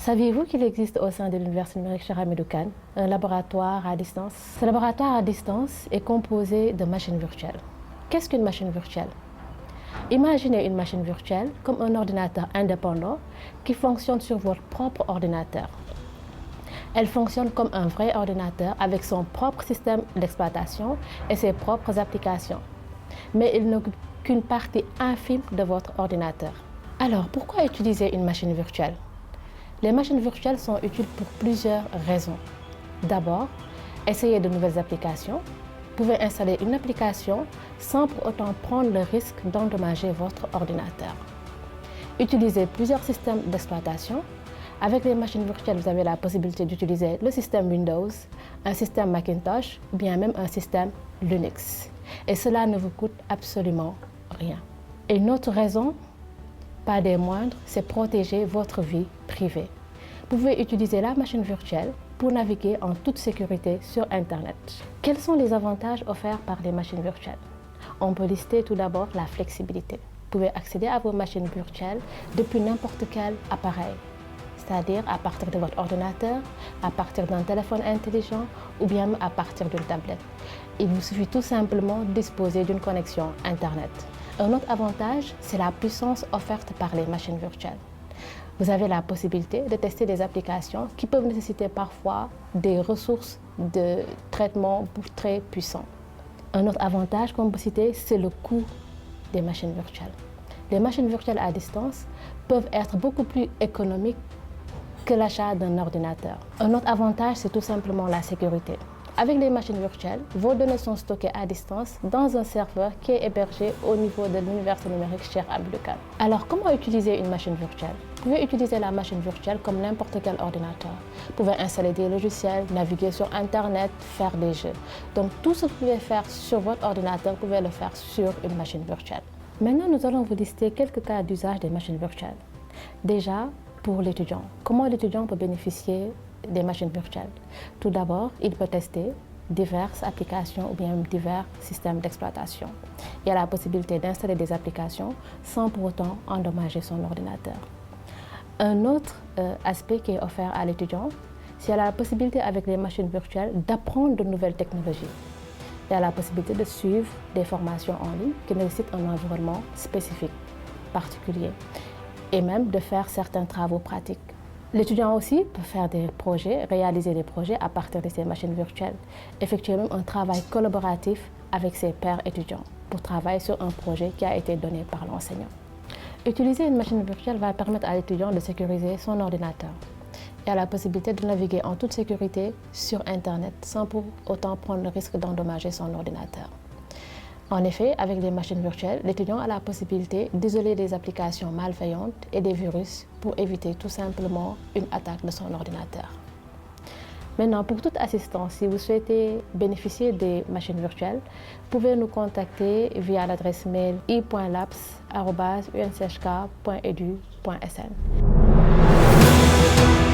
Saviez-vous qu'il existe au sein de l'Université numérique Cheikh Hamidou Kane un laboratoire à distance? Ce laboratoire à distance est composé de machines virtuelles. Qu'est-ce qu'une machine virtuelle? Imaginez une machine virtuelle comme un ordinateur indépendant qui fonctionne sur votre propre ordinateur. Elle fonctionne comme un vrai ordinateur avec son propre système d'exploitation et ses propres applications. Mais il n'occupe qu'une partie infime de votre ordinateur. Alors, pourquoi utiliser une machine virtuelle? Les machines virtuelles sont utiles pour plusieurs raisons. D'abord, essayer de nouvelles applications. Vous pouvez installer une application sans pour autant prendre le risque d'endommager votre ordinateur. Utiliser plusieurs systèmes d'exploitation. Avec les machines virtuelles, vous avez la possibilité d'utiliser le système Windows, un système Macintosh ou bien même un système Linux. Et cela ne vous coûte absolument rien. Et une autre raison, pas des moindres, c'est protéger votre vie privée. Vous pouvez utiliser la machine virtuelle pour naviguer en toute sécurité sur Internet. Quels sont les avantages offerts par les machines virtuelles? On peut lister tout d'abord la flexibilité. Vous pouvez accéder à vos machines virtuelles depuis n'importe quel appareil, c'est-à-dire à partir de votre ordinateur, à partir d'un téléphone intelligent ou bien à partir d'une tablette. Il vous suffit tout simplement de disposer d'une connexion Internet. Un autre avantage, c'est la puissance offerte par les machines virtuelles. Vous avez la possibilité de tester des applications qui peuvent nécessiter parfois des ressources de traitement très puissants. Un autre avantage qu'on peut citer, c'est le coût des machines virtuelles. Les machines virtuelles à distance peuvent être beaucoup plus économiques que l'achat d'un ordinateur. Un autre avantage, c'est tout simplement la sécurité. Avec les machines virtuelles, vos données sont stockées à distance dans un serveur qui est hébergé au niveau de l'Université numérique Cheikh Hamidou Kane. Alors, comment utiliser une machine virtuelle? Vous pouvez utiliser la machine virtuelle comme n'importe quel ordinateur. Vous pouvez installer des logiciels, naviguer sur Internet, faire des jeux. Donc, tout ce que vous pouvez faire sur votre ordinateur, vous pouvez le faire sur une machine virtuelle. Maintenant, nous allons vous lister quelques cas d'usage des machines virtuelles. Déjà, pour l'étudiant, comment l'étudiant peut bénéficier des machines virtuelles? Tout d'abord, il peut tester diverses applications ou bien divers systèmes d'exploitation. Il y a la possibilité d'installer des applications sans pour autant endommager son ordinateur. Un autre aspect qui est offert à l'étudiant, c'est la possibilité avec les machines virtuelles d'apprendre de nouvelles technologies. Il y a la possibilité de suivre des formations en ligne qui nécessitent un environnement spécifique, particulier, et même de faire certains travaux pratiques. L'étudiant aussi peut faire des projets, réaliser des projets à partir de ces machines virtuelles, effectuer même un travail collaboratif avec ses pairs étudiants pour travailler sur un projet qui a été donné par l'enseignant. Utiliser une machine virtuelle va permettre à l'étudiant de sécuriser son ordinateur. Il a la possibilité de naviguer en toute sécurité sur Internet sans pour autant prendre le risque d'endommager son ordinateur. En effet, avec les machines virtuelles, l'étudiant a la possibilité d'isoler des applications malveillantes et des virus pour éviter tout simplement une attaque de son ordinateur. Maintenant, pour toute assistance, si vous souhaitez bénéficier des machines virtuelles, vous pouvez nous contacter via l'adresse mail i.labs@unchk.edu.sn.